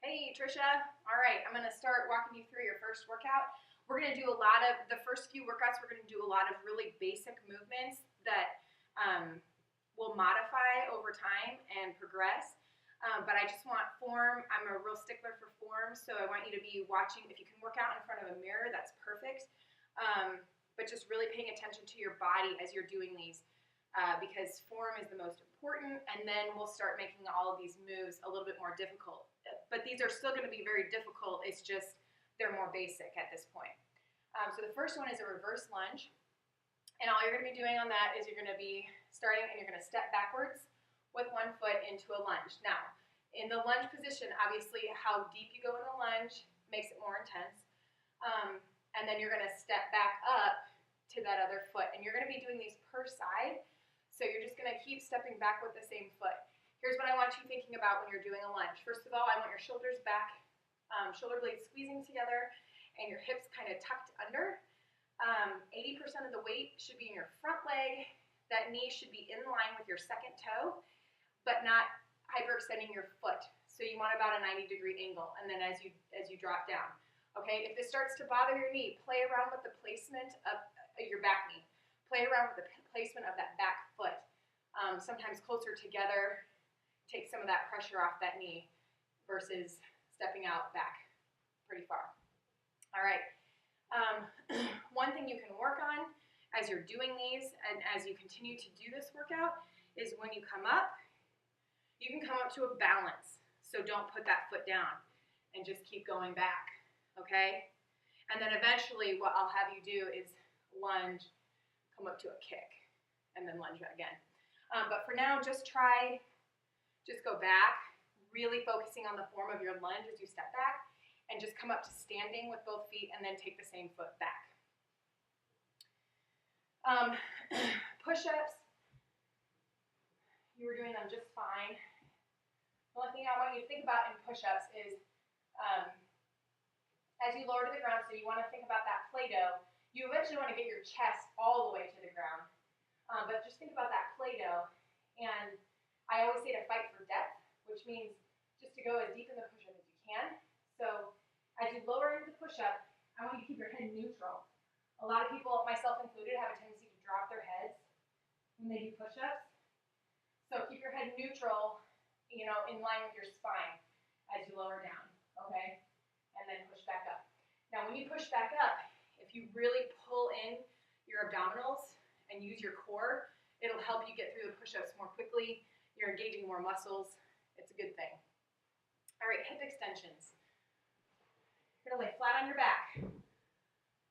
Hey Trisha, all right, I'm gonna start walking you through your first workout. We're gonna do a lot of, the first few workouts, we're gonna do a lot of really basic movements that will modify over time and progress. But I just want form. I'm a real stickler for form, so I want you to be watching. If you can work out in front of a mirror, that's perfect. But just really paying attention to your body as you're doing these because form is the most important, and then we'll start making all of these moves a little bit more difficult. But these are still going to be very difficult. It's just they're more basic at this point. So the first one is a reverse lunge. And all you're going to be doing on that is you're going to be starting and you're going to step backwards with one foot into a lunge. Now, in the lunge position, obviously how deep you go in the lunge makes it more intense. And then you're going to step back up to that other foot. And you're going to be doing these per side. So you're just going to keep stepping back with the same foot. Here's what I want you thinking about when you're doing a lunge. First of all, I want your shoulders back, shoulder blades squeezing together, and your hips kind of tucked under. 80% of the weight should be in your front leg. That knee should be in line with your second toe, but not hyperextending your foot. So you want about a 90-degree angle, and then as you drop down. Okay, if this starts to bother your knee, play around with the placement of your back knee. Play around with the placement of that back foot. Sometimes closer together. Take some of that pressure off that knee versus stepping out back pretty far. All right. One thing you can work on as you're doing these and as you continue to do this workout is when you come up, you can come up to a balance. So don't put that foot down and just keep going back, okay? And then eventually what I'll have you do is lunge, come up to a kick, and then lunge again. But for now, just go back, really focusing on the form of your lunge as you step back, and just come up to standing with both feet and then take the same foot back. Push-ups, you were doing them just fine. The only thing I want you to think about in push-ups is as you lower to the ground, so you want to think about that Play-Doh, you eventually want to get your chest all the way to the ground. But just think about that Play-Doh, and I always say to fight for depth, which means just to go as deep in the push-up as you can. So as you lower into the push-up, I want you to keep your head neutral. A lot of people, myself included, have a tendency to drop their heads when they do push-ups. So keep your head neutral, in line with your spine as you lower down, okay? And then push back up. Now when you push back up, if you really pull in your abdominals and use your core, it'll help you get through the push-ups more quickly. You're engaging more muscles. It's a good thing. All right, hip extensions. You're gonna lay flat on your back.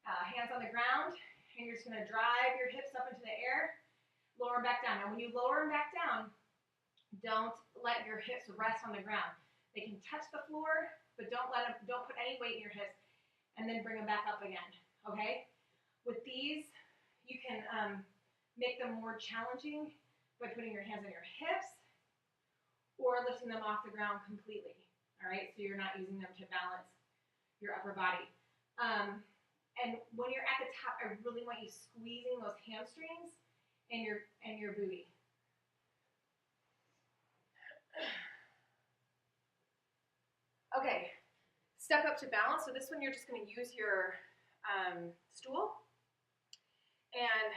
Hands on the ground, and you're just gonna drive your hips up into the air, lower them back down. Now when you lower them back down, don't let your hips rest on the ground. They can touch the floor, but don't put any weight in your hips, and then bring them back up again, okay? With these, you can make them more challenging by putting your hands on your hips or lifting them off the ground completely, all right? So you're not using them to balance your upper body. And when you're at the top, I really want you squeezing those hamstrings and your booty. Okay, step up to balance. So this one you're just going to use your stool. And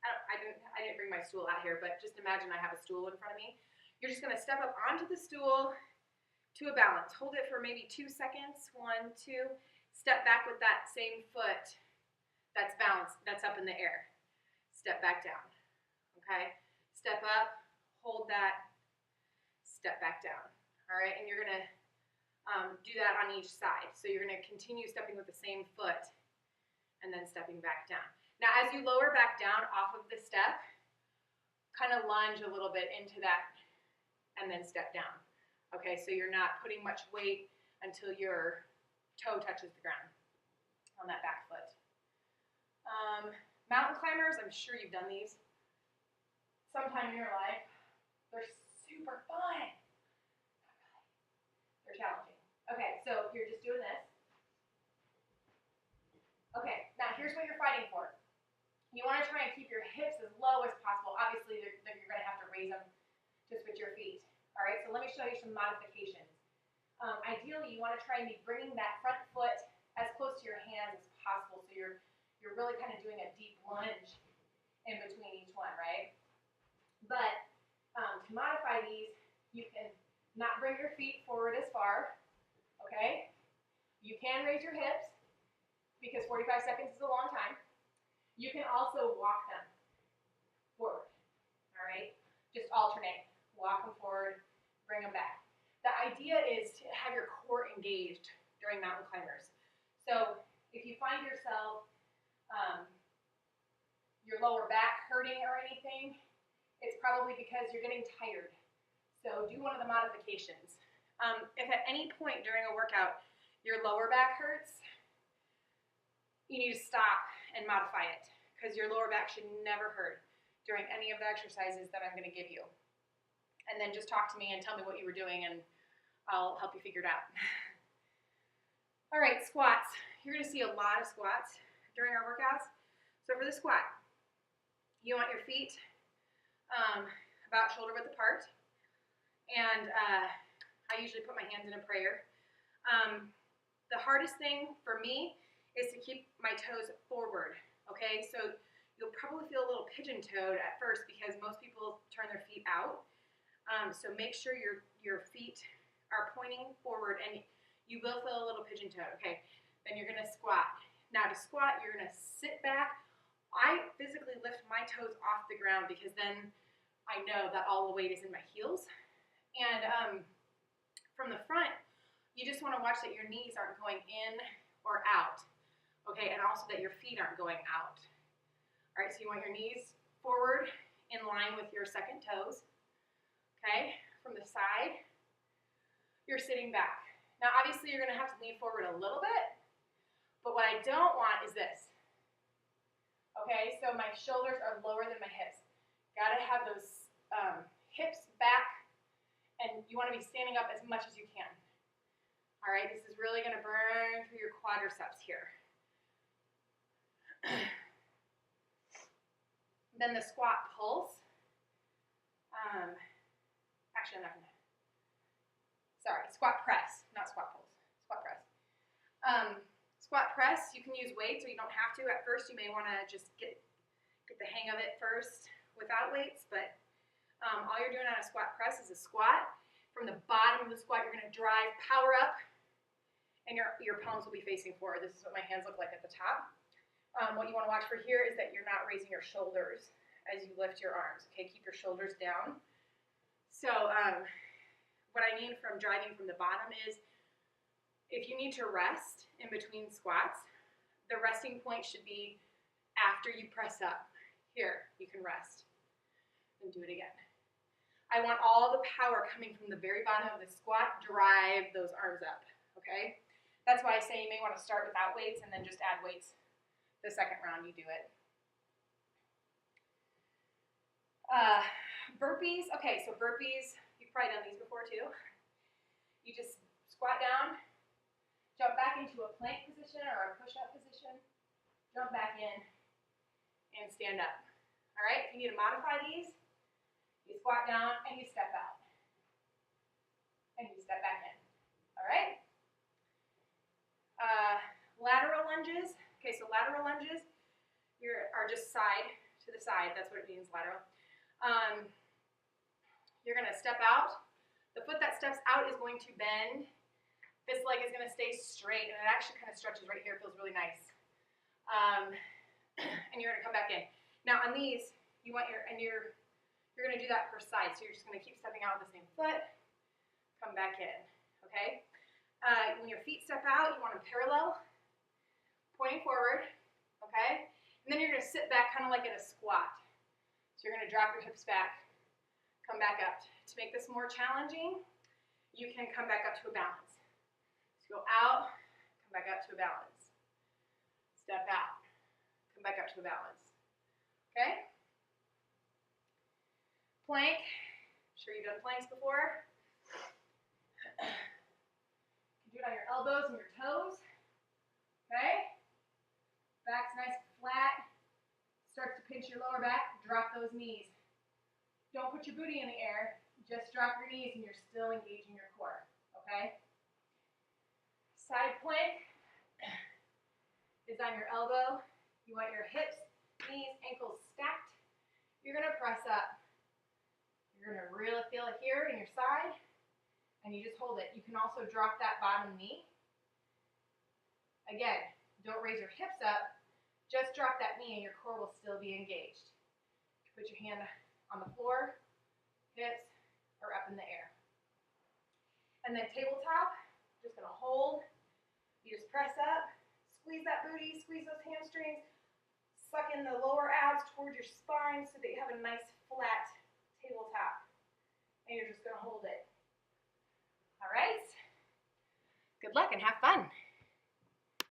I didn't bring my stool out here, but just imagine I have a stool in front of me. You're just going to step up onto the stool to a balance. Hold it for maybe 2 seconds. 1, 2. Step back with that same foot that's balanced, that's up in the air. Step back down, okay? Step up, hold that, step back down, all right? And you're going to do that on each side. So you're going to continue stepping with the same foot and then stepping back down. Now, as you lower back down off of the step, kind of lunge a little bit into that and then step down. Okay, so you're not putting much weight until your toe touches the ground on that back foot. Mountain climbers, I'm sure you've done these sometime in your life. They're super fun. Not really. They're challenging. Okay, so you're just doing this. Okay, now here's what you're fighting for. You want to try and keep your hips as low as possible. Obviously, you're going to have to raise them just with your feet. All right, so let me show you some modifications. Ideally, you want to try and be bringing that front foot as close to your hands as possible, so you're really kind of doing a deep lunge in between each one, right? But to modify these, you can not bring your feet forward as far, okay? You can raise your hips because 45 seconds is a long time. You can also walk them forward, all right? Just alternate. Walk them forward, bring them back. The idea is to have your core engaged during mountain climbers. So if you find yourself your lower back hurting or anything, it's probably because you're getting tired. So do one of the modifications. If at any point during a workout your lower back hurts, you need to stop and modify it, because your lower back should never hurt during any of the exercises that I'm going to give you. And then just talk to me and tell me what you were doing, and I'll help you figure it out. All right, squats. You're going to see a lot of squats during our workouts. So for the squat, you want your feet about shoulder width apart. And I usually put my hands in a prayer. The hardest thing for me is to keep my toes forward, okay? So you'll probably feel a little pigeon-toed at first because most people turn their feet out. So make sure your feet are pointing forward, and you will feel a little pigeon-toed, okay? Then you're gonna squat. Now to squat, you're gonna sit back. I physically lift my toes off the ground because then I know that all the weight is in my heels. And from the front, you just wanna watch that your knees aren't going in or out, okay? And also that your feet aren't going out. All right, so you want your knees forward in line with your second toes, okay? From the side, you're sitting back. Now, obviously, you're gonna have to lean forward a little bit, but what I don't want is this, okay? So my shoulders are lower than my hips. Gotta have those hips back, and you wanna be standing up as much as you can. All right, this is really gonna burn through your quadriceps here. Then the squat pulse. Actually, I'm not gonna. Sorry, squat press, not squat pulse. Squat press. Squat press, you can use weights or you don't have to. At first, you may want to just get the hang of it first without weights, but all you're doing on a squat press is a squat. From the bottom of the squat, you're going to drive power up, and your palms will be facing forward. This is what my hands look like at the top. What you want to watch for here is that you're not raising your shoulders as you lift your arms. Okay, keep your shoulders down. So what I mean from driving from the bottom is if you need to rest in between squats, the resting point should be after you press up. Here, you can rest and do it again. I want all the power coming from the very bottom of the squat, drive those arms up, okay? That's why I say you may want to start without weights and then just add weights the second round you do it. Burpees, okay, so burpees, you've probably done these before too. You just squat down, jump back into a plank position or a push-up position, jump back in, and stand up. All right, if you need to modify these, you squat down and you step out. And you step back in. All right? Lateral lunges. Okay, so lateral lunges are just side to the side. That's what it means, lateral. You're going to step out. The foot that steps out is going to bend. This leg is going to stay straight, and it actually kind of stretches right here. It feels really nice. And you're going to come back in. Now on these, you're going to do that per side. So you're just going to keep stepping out with the same foot, come back in, okay? When your feet step out, you want them parallel, pointing forward, okay? And then you're going to sit back kind of like in a squat. So you're going to drop your hips back, come back up. To make this more challenging, you can come back up to a balance. So go out, come back up to a balance. Step out, come back up to a balance. Okay? Plank. I'm sure you've done planks before. You can do it on your elbows and your toes. Okay? Back's nice and flat. Starts to pinch your lower back. Drop those knees. Don't put your booty in the air. Just drop your knees and you're still engaging your core. Okay? Side plank is on your elbow. You want your hips, knees, ankles stacked. You're gonna press up. You're gonna really feel it here in your side, and you just hold it. You can also drop that bottom knee. Again, don't raise your hips up, just drop that knee and your core will still be engaged. Put your hand on the floor, hips are up in the air. And then tabletop, just gonna hold. You just press up, squeeze that booty, squeeze those hamstrings, suck in the lower abs towards your spine so that you have a nice flat tabletop. And you're just gonna hold it. All right? Good luck and have fun.